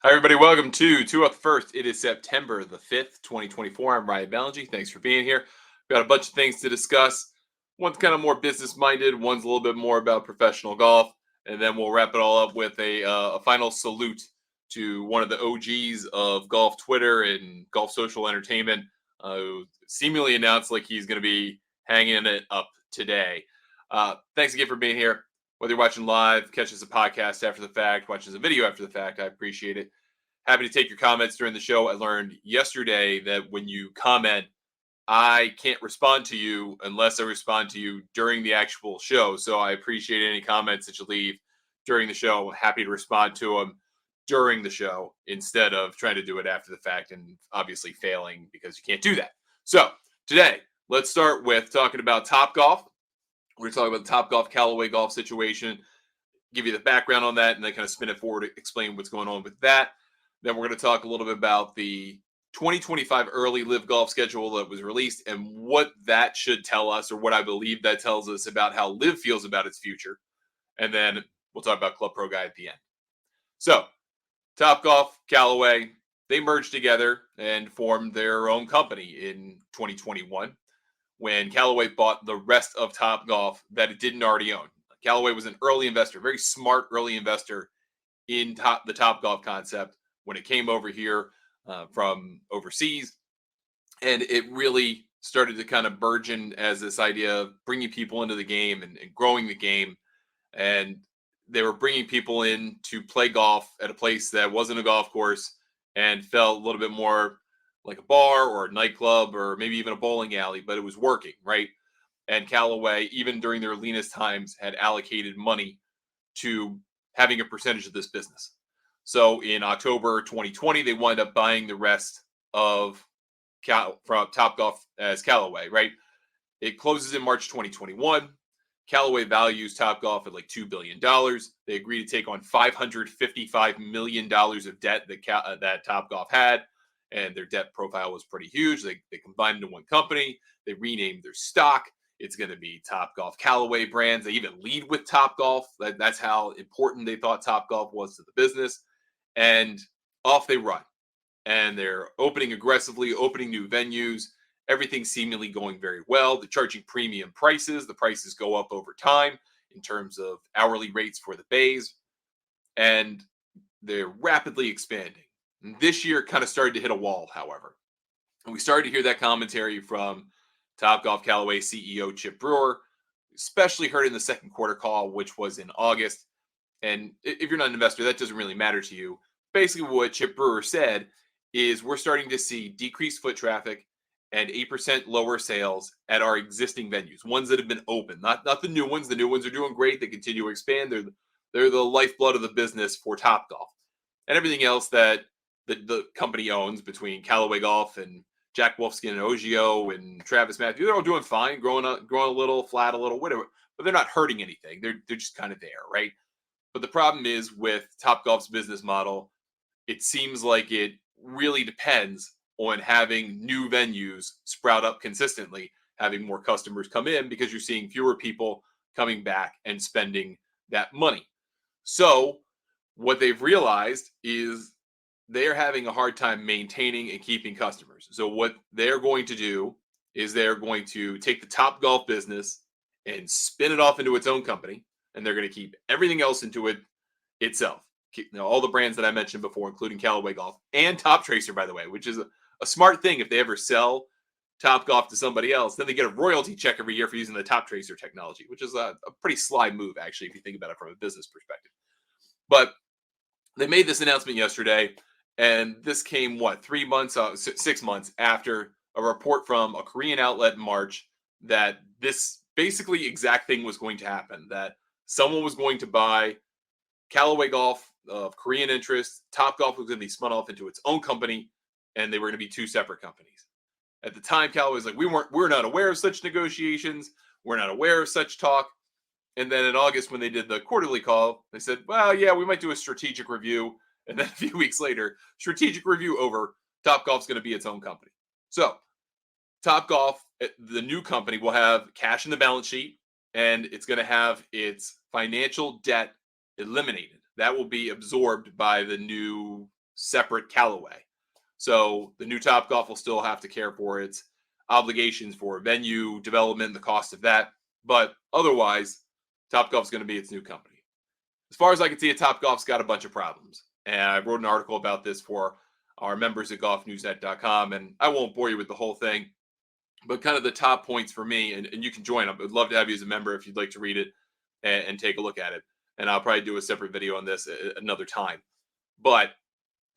Hi, everybody. Welcome to Two Up First. It is September the 5th, 2024. I'm Ryan Ballingy. Thanks for being here. We've got a bunch of things to discuss. One's kind of more business minded, one's a little bit more about professional golf. And then we'll wrap it all up with a final salute to one of the OGs of golf Twitter and golf social entertainment, who seemingly announced like he's going to be hanging it up today. Thanks again for being here. Whether you're watching live, catch us a podcast after the fact, watching a video after the fact, I appreciate it. Happy to take your comments during the show. I learned yesterday that when you comment, I can't respond to you unless I respond to you during the actual show. So I appreciate any comments that you leave during the show. I'm happy to respond to them during the show instead of trying to do it after the fact and obviously failing because you can't do that. So today, let's start with talking about Topgolf. We're going to talk about the Topgolf Callaway golf situation, give you the background on that, and then kind of spin it forward to explain what's going on with that. Then we're going to talk a little bit about the 2025 early LIV Golf schedule that was released and what that should tell us, or what I believe that tells us about how LIV feels about its future. And then we'll talk about Club Pro Guy at the end. So, Topgolf, Callaway, they merged together and formed their own company in 2021 when Callaway bought the rest of Topgolf that it didn't already own. Callaway was an early investor, very smart early investor in the Topgolf concept when it came over here from overseas. And it really started to kind of burgeon as this idea of bringing people into the game and growing the game. And they were bringing people in to play golf at a place that wasn't a golf course and felt a little bit more like a bar or a nightclub or maybe even a bowling alley, but it was working, right? And Callaway, even during their leanest times, had allocated money to having a percentage of this business. So in October 2020, they wind up buying the rest of from Topgolf as Callaway, right? It closes in March 2021. Callaway values Topgolf at like $2 billion. They agree to take on $555 million of debt that Topgolf had, and their debt profile was pretty huge. They combined into one company. They renamed their stock. It's going to be Topgolf Callaway brands. They even lead with Topgolf. That's how important they thought Topgolf was to the business. And off they run. And they're opening aggressively, opening new venues. Everything seemingly going very well. They're charging premium prices. The prices go up over time in terms of hourly rates for the bays. And they're rapidly expanding. And this year kind of started to hit a wall, however. And we started to hear that commentary from Topgolf Callaway CEO Chip Brewer, especially heard in the second quarter call, which was in August. And if you're not an investor, that doesn't really matter to you. Basically, what Chip Brewer said is we're starting to see decreased foot traffic and 8% lower sales at our existing venues, ones that have been open, not the new ones. The new ones are doing great. They continue to expand. They're the lifeblood of the business for Topgolf. And everything else that the company owns between Callaway Golf and Jack Wolfskin and Ogio and Travis Matthew, they're all doing fine, growing a little, flat a little, whatever, but they're not hurting anything. They're just kind of there, right? But the problem is with Topgolf's business model, it seems like it really depends on having new venues sprout up consistently, having more customers come in because you're seeing fewer people coming back and spending that money. So what they've realized is they're having a hard time maintaining and keeping customers. So what they're going to do is they're going to take the Topgolf business and spin it off into its own company, and they're going to keep everything else into it itself. All the brands that I mentioned before, including Callaway Golf and Top Tracer, by the way, which is a smart thing. If they ever sell Topgolf to somebody else, then they get a royalty check every year for using the Top Tracer technology, which is a pretty sly move, actually, if you think about it from a business perspective. But they made this announcement yesterday, and this came, 6 months after a report from a Korean outlet in March that this basically exact thing was going to happen, that someone was going to buy Callaway Golf of Korean interest. Topgolf was going to be spun off into its own company, and they were going to be two separate companies. At the time, Callaway was like, we're not aware of such negotiations. We're not aware of such talk. And then in August, when they did the quarterly call, they said, well, yeah, we might do a strategic review. And then a few weeks later, strategic review over, Topgolf's going to be its own company. So Topgolf, the new company, will have cash in the balance sheet, and it's going to have its financial debt eliminated. That will be absorbed by the new separate Callaway. So the new Topgolf will still have to care for its obligations for venue development, the cost of that. But otherwise, Topgolf's going to be its new company. As far as I can see, Topgolf's got a bunch of problems. And I wrote an article about this for our members at golfnewsnet.com. And I won't bore you with the whole thing, but kind of the top points for me, and you can join. I would love to have you as a member if you'd like to read it and take a look at it. And I'll probably do a separate video on this another time. But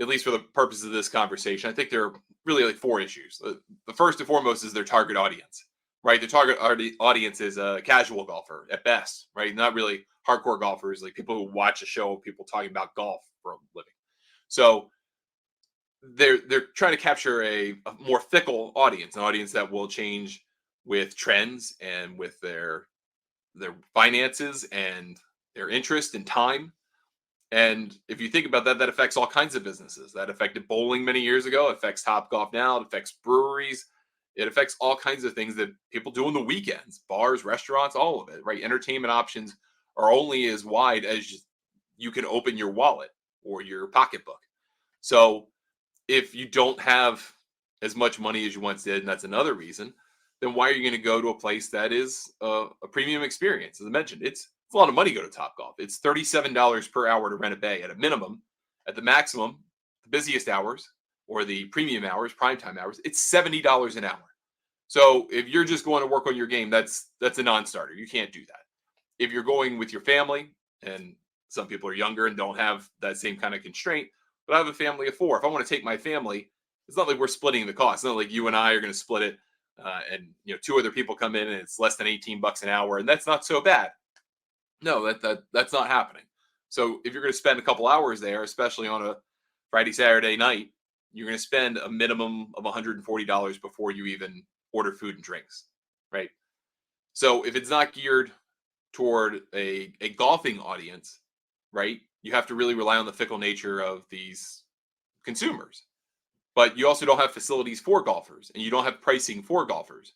at least for the purpose of this conversation, I think there are really like 4 issues. The first and foremost is their target audience, right? The target audience is a casual golfer at best, right? Not really hardcore golfers, like people who watch a show of people talking about golf for a living. So they're trying to capture a more fickle audience, an audience that will change with trends and with their finances and their interest and time. And if you think about that, that affects all kinds of businesses. That affected bowling many years ago. It affects Topgolf now. It affects breweries. It affects all kinds of things that people do on the weekends, bars, restaurants, all of it, right? Entertainment options are only as wide as you can open your wallet or your pocketbook. So if you don't have as much money as you once did, and that's another reason, then why are you going to go to a place that is a premium experience? As I mentioned, it's a lot of money to go to Topgolf. It's $37 per hour to rent a bay at a minimum. At the maximum, the busiest hours or the premium hours, primetime hours, it's $70 an hour. So if you're just going to work on your game, that's a non-starter. You can't do that. If you're going with your family, and some people are younger and don't have that same kind of constraint, but I have a family of 4. If I want to take my family, it's not like we're splitting the cost. It's not like you and I are going to split it, and 2 other people come in and it's less than $18 an hour, and that's not so bad. No, that's not happening. So if you're going to spend a couple hours there, especially on a Friday, Saturday night, you're going to spend a minimum of $140 before you even order food and drinks, right? So if it's not geared toward a golfing audience, right, you have to really rely on the fickle nature of these consumers. But you also don't have facilities for golfers, and you don't have pricing for golfers.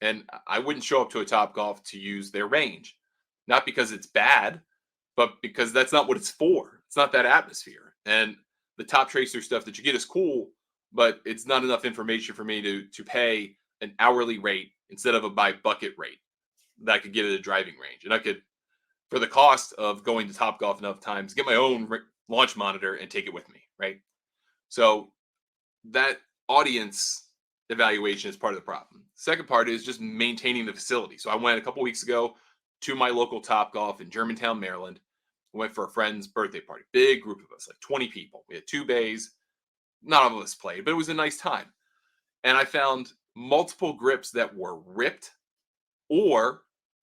And I wouldn't show up to a Topgolf to use their range. Not because it's bad, but because that's not what it's for. It's not that atmosphere. And the Top Tracer stuff that you get is cool, but it's not enough information for me to pay an hourly rate instead of a by bucket rate that I could get at a driving range. And I could, for the cost of going to Topgolf enough times, get my own launch monitor and take it with me, right? So that audience evaluation is part of the problem. Second part is just maintaining the facility. So I went a couple weeks ago to my local Topgolf in Germantown, Maryland. We went for a friend's birthday party. Big group of us, like 20 people. We had 2 bays. Not all of us played, but it was a nice time. And I found multiple grips that were ripped, or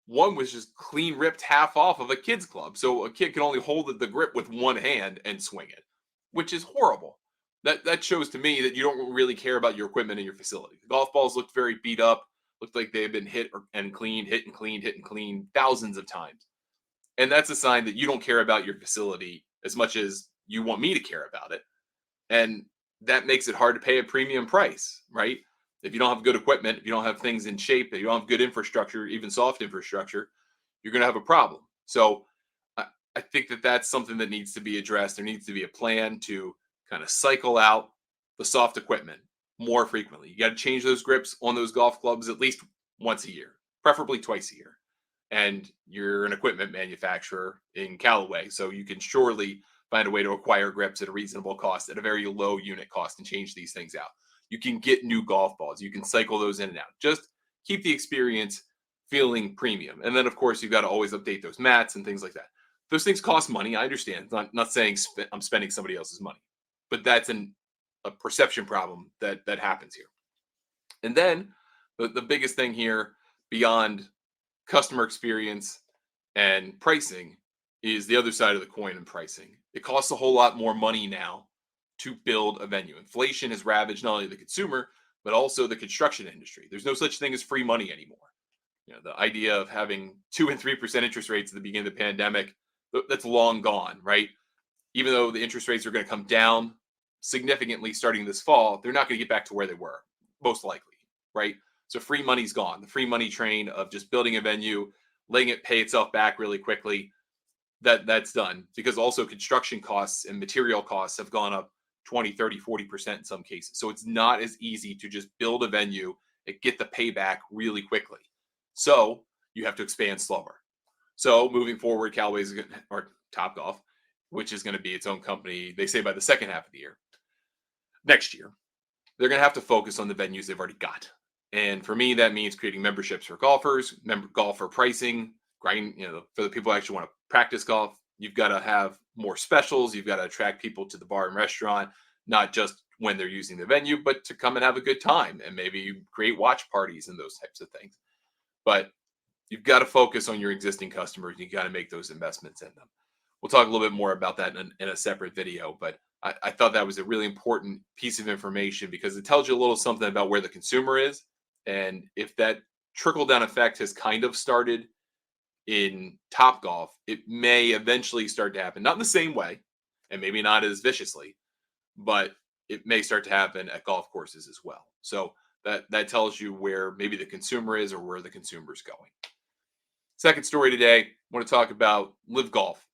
one was just clean ripped half off of a kid's club. So a kid can only hold the grip with one hand and swing it, which is horrible. That shows to me that you don't really care about your equipment and your facility. The golf balls looked very beat up. Looked like they had been hit and cleaned, hit and cleaned thousands of times. And that's a sign that you don't care about your facility as much as you want me to care about it. And that makes it hard to pay a premium price, right? If you don't have good equipment, if you don't have things in shape, if you don't have good infrastructure, even soft infrastructure, you're going to have a problem. So I think that that's something that needs to be addressed. There needs to be a plan to kind of cycle out the soft equipment more frequently. You got to change those grips on those golf clubs at least once a year, preferably twice a year. And you're an equipment manufacturer in Callaway, so you can surely find a way to acquire grips at a reasonable cost, at a very low unit cost, and change these things out. You can get new golf balls. You can cycle those in and out. Just keep the experience feeling premium. And then, of course, you've got to always update those mats and things like that. Those things cost money. I understand. Not saying I'm spending somebody else's money, but that's a perception problem that happens here. And then the biggest thing here beyond customer experience and pricing is the other side of the coin in pricing. It costs a whole lot more money now to build a venue. Inflation has ravaged not only the consumer, but also the construction industry. There's no such thing as free money anymore. The idea of having 2 and 3% interest rates at the beginning of the pandemic, that's long gone, right? Even though the interest rates are going to come down significantly starting this fall, they're not going to get back to where they were, most likely, right? So free money's gone. The free money train of just building a venue, letting it pay itself back really quickly, that's done, because also construction costs and material costs have gone up 20, 30, 40% in some cases. So it's not as easy to just build a venue and get the payback really quickly. So you have to expand slower. So moving forward, Callaway's or Topgolf, which is going to be its own company, they say by the second half of the year, next year, they're going to have to focus on the venues they've already got. And for me, that means creating memberships for golfers, golfer pricing, grind, for the people who actually want to practice golf. You've got to have more specials. You've got to attract people to the bar and restaurant, not just when they're using the venue, but to come and have a good time and maybe create watch parties and those types of things. But you've got to focus on your existing customers. You got to make those investments in them. We'll talk a little bit more about that in a separate video, but I thought that was a really important piece of information because it tells you a little something about where the consumer is. And if that trickle down effect has kind of started in Topgolf, it may eventually start to happen, not in the same way and maybe not as viciously, but it may start to happen at golf courses as well. So that tells you where maybe the consumer is or where the consumer's going. Second story today, I want to talk about LIV Golf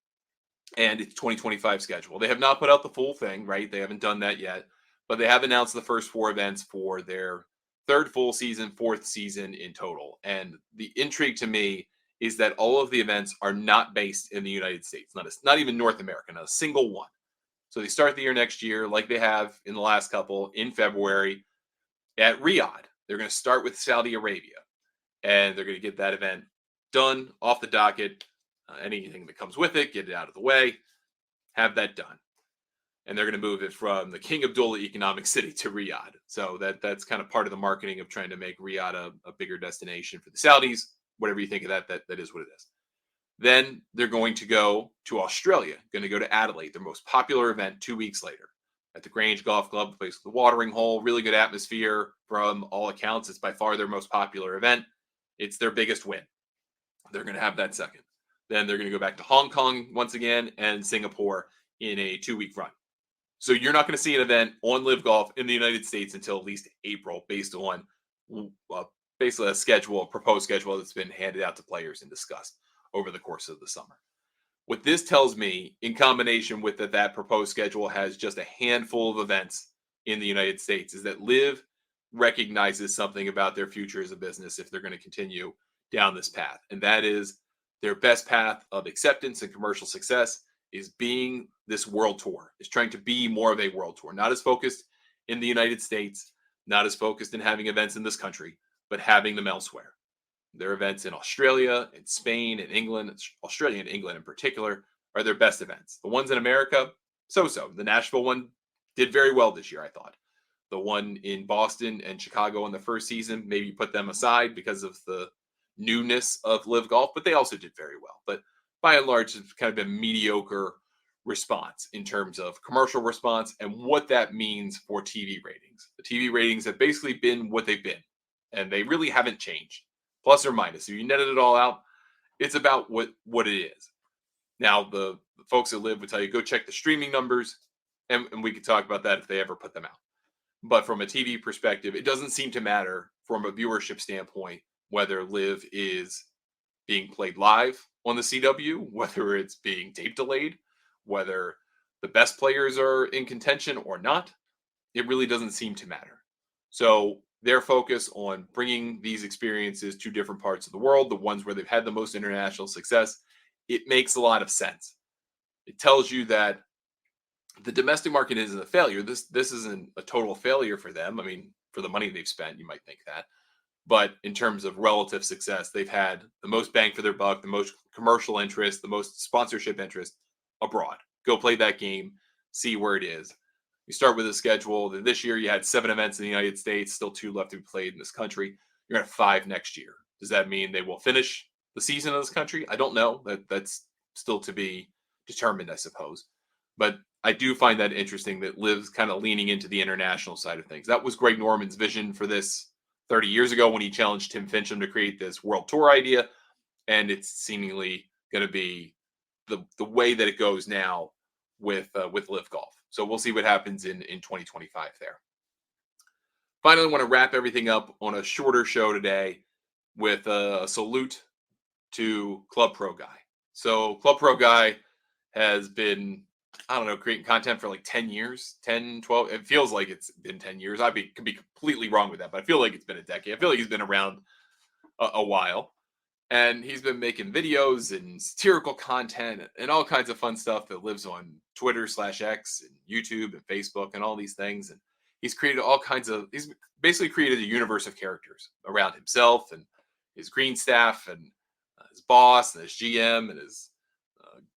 and its 2025 schedule. They have not put out the full thing, right? They haven't done that yet, but they have announced the first 4 events for their third full season, 4th season in total. And the intrigue to me is that all of the events are not based in the United States, not even North America, not a single one. So they start the year next year, like they have in the last couple, in February at Riyadh. They're going to start with Saudi Arabia, and they're going to get that event done, off the docket, anything that comes with it, get it out of the way, have that done. And they're going to move it from the King Abdullah economic city to Riyadh. So that's kind of part of the marketing of trying to make Riyadh a bigger destination for the Saudis. Whatever you think of that is what it is. Then they're going to go to Australia, going to go to Adelaide, their most popular event 2 weeks later at the Grange Golf Club, place with the watering hole, really good atmosphere from all accounts. It's by far their most popular event. It's their biggest win. They're going to have that second. Then they're going to go back to Hong Kong once again and Singapore in a 2-week run. So you're not going to see an event on LIV Golf in the United States until at least April, based on basically a proposed schedule that's been handed out to players and discussed over the course of the summer. What this tells me, in combination with that proposed schedule has just a handful of events in the United States, is that LIV recognizes something about their future as a business if they're going to continue down this path. And that is their best path of acceptance and commercial success is being this world tour, is trying to be more of a world tour, not as focused in the United States, not as focused in having events in this country, but having them elsewhere. Their events in Australia, in Spain, in England, Australia and England in particular, are their best events. The ones in America, so-so. The Nashville one did very well this year, I thought. The one in Boston and Chicago in the first season, maybe put them aside because of the newness of LIV Golf, but they also did very well. But by and large, it's kind of been mediocre response in terms of commercial response and what that means for TV ratings. The TV ratings have basically been what they've been, and they really haven't changed, plus or minus. If you netted it all out, it's about what it is. Now, the folks at LIV would tell you, go check the streaming numbers, and we could talk about that if they ever put them out. But from a TV perspective, it doesn't seem to matter from a viewership standpoint whether LIV is being played live on the CW, whether it's being tape delayed, whether the best players are in contention or not. It really doesn't seem to matter. So their focus on bringing these experiences to different parts of the world, the ones where they've had the most international success, it makes a lot of sense. It tells you that the domestic market isn't a failure. This isn't a total failure for them. I mean, for the money they've spent, you might think that. But in terms of relative success, they've had the most bang for their buck, the most commercial interest, the most sponsorship interest abroad. Go play that game, see where it is. You start with a schedule. This year you had 7 events in the United States, still 2 left to be played in this country. You're going to have 5 next year. Does that mean they will finish the season in this country? I don't know. That's still to be determined, I suppose. But I do find that interesting that LIV's kind of leaning into the international side of things. That was Greg Norman's vision for this 30 years ago when he challenged Tim Fincham to create this world tour idea. And it's seemingly going to be the way that it goes now with LIV Golf. So we'll see what happens in 2025 there. Finally, I want to wrap everything up on a shorter show today with a salute to Club Pro Guy. So Club Pro Guy has been I don't know, creating content for like 10 years, 10, 12. It feels like it's been 10 years. Could be completely wrong with that, but I feel like it's been a decade. I feel like he's been around a while. And he's been making videos and satirical content and all kinds of fun stuff that lives on Twitter/X and YouTube and Facebook and all these things. And he's created all kinds of, he's basically created a universe of characters around himself and his green staff and his boss and his GM and his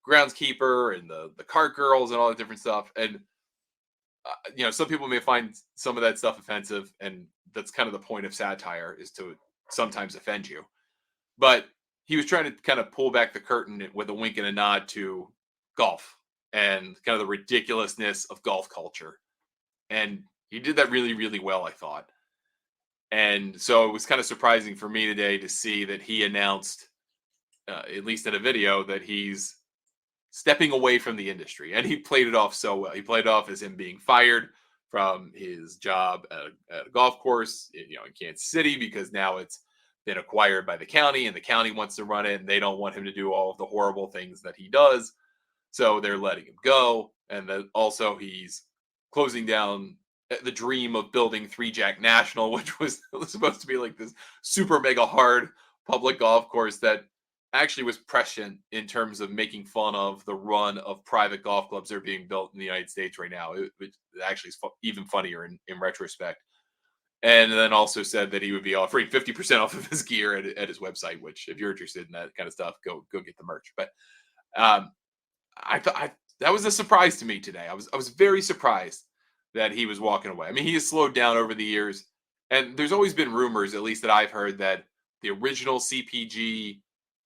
groundskeeper and the cart girls and all the different stuff. And, some people may find some of that stuff offensive. And that's kind of the point of satire, is to sometimes offend you. But he was trying to kind of pull back the curtain with a wink and a nod to golf and kind of the ridiculousness of golf culture. And he did that really, really well, I thought. And so it was kind of surprising for me today to see that he announced, at least in a video, that he's stepping away from the industry. And he played it off so well. He played it off as him being fired from his job at a golf course, in Kansas City, because now it's been acquired by the county and the county wants to run it and they don't want him to do all of the horrible things that he does. So they're letting him go. And then also he's closing down the dream of building Three Jack National, which was supposed to be like this super mega hard public golf course that actually was prescient in terms of making fun of the run of private golf clubs that are being built in the United States right now. It actually is even funnier in retrospect. And then also said that he would be offering 50% off of his gear at his website, which if you're interested in that kind of stuff, go get the merch. But I thought that was a surprise to me today. I was very surprised that he was walking away. I mean, he has slowed down over the years, and there's always been rumors, at least that I've heard, that the original CPG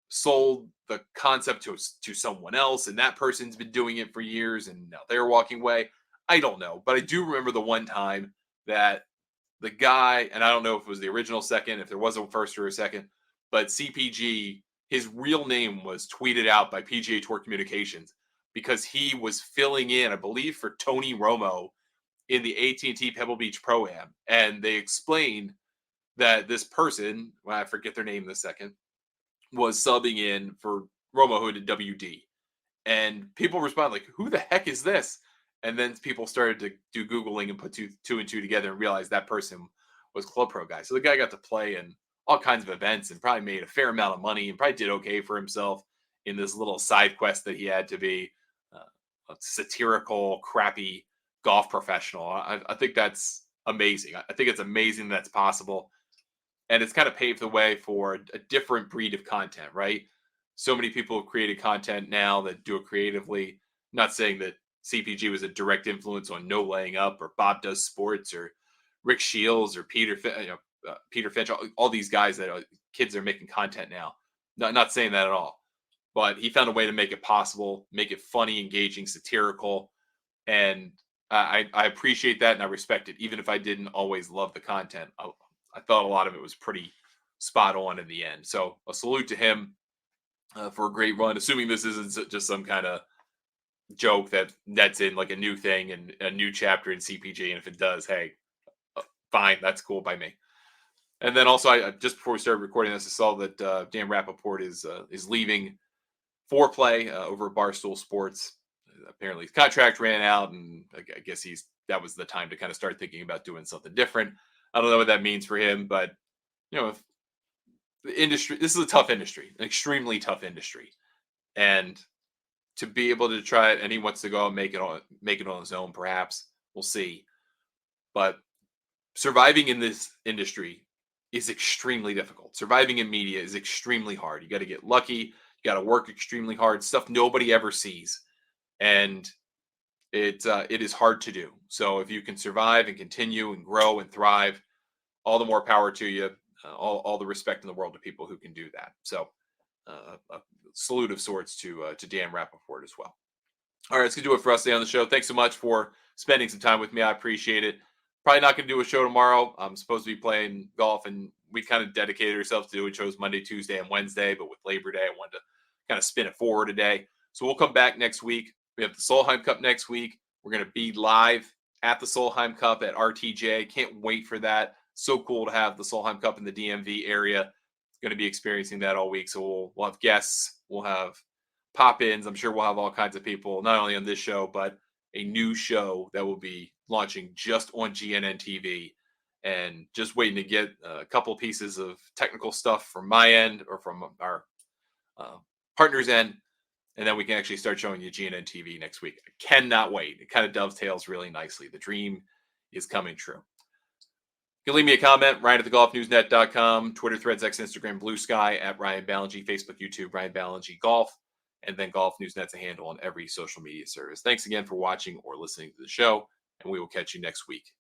sold the concept to someone else, and that person's been doing it for years, and now they're walking away. I don't know, but I do remember the one time that the guy, and I don't know if it was the original second, if there was a first or a second, but CPG, his real name was tweeted out by PGA Tour Communications because he was filling in, I believe, for Tony Romo in the AT&T Pebble Beach Pro-Am. And they explained that this person, well, I forget their name in a second, was subbing in for Romo, who did WD. And people respond like, who the heck is this? And then people started to do Googling and put two and two together and realized that person was Club Pro guy. So the guy got to play in all kinds of events and probably made a fair amount of money and probably did okay for himself in this little side quest that he had to be a satirical, crappy golf professional. I think that's amazing. I think it's amazing that's possible. And it's kind of paved the way for a different breed of content, right? So many people have created content now that do it creatively. Not saying that CPG was a direct influence on No Laying Up or Bob Does Sports or Rick Shields or Peter Finch, all these guys that kids are making content now. Not saying that at all, but he found a way to make it possible, make it funny, engaging, satirical, and I appreciate that and I respect it, even if I didn't always love the content. I thought a lot of it was pretty spot on in the end. So a salute to him for a great run. Assuming this isn't just some kind of joke that's in like a new thing and a new chapter in CPG, and if it does, hey, fine, that's cool by me. And then also, I just before we started recording this, I saw that Dan Rappaport is leaving Foreplay over at Barstool Sports. Apparently, his contract ran out, and I guess that was the time to kind of start thinking about doing something different. I don't know what that means for him, but if the industry, this is a tough industry, an extremely tough industry, and to be able to try it, and he wants to go and make it on his own, perhaps. We'll see. But surviving in this industry is extremely difficult. Surviving in media is extremely hard. You got to get lucky. You got to work extremely hard, stuff nobody ever sees. And it is hard to do. So if you can survive and continue and grow and thrive, all the more power to you. All the respect in the world to people who can do that. So a salute of sorts to Dan Rappaport as well. All right, that's going to do it for us today on the show. Thanks so much for spending some time with me. I appreciate it. Probably not going to do a show tomorrow. I'm supposed to be playing golf, and we kind of dedicated ourselves to doing shows Monday, Tuesday, and Wednesday. But with Labor Day, I wanted to kind of spin it forward today. So we'll come back next week. We have the Solheim Cup next week. We're going to be live at the Solheim Cup at RTJ. Can't wait for that. So cool to have the Solheim Cup in the DMV area. Going to be experiencing that all week. So we'll have guests. We'll have pop-ins. I'm sure we'll have all kinds of people, not only on this show, but a new show that will be launching just on GNN TV, and just waiting to get a couple pieces of technical stuff from my end or from our uh, partner's end, and then we can actually start showing you GNN TV next week. I cannot wait. It kind of dovetails really nicely. The dream is coming true. You can leave me a comment, Ryan at thegolfnewsnet.com, Twitter, Threads, X, Instagram, Blue Sky, at Ryan Ballingy, Facebook, YouTube, Ryan Ballingy Golf, and then Golf Newsnet's a handle on every social media service. Thanks again for watching or listening to the show, and we will catch you next week.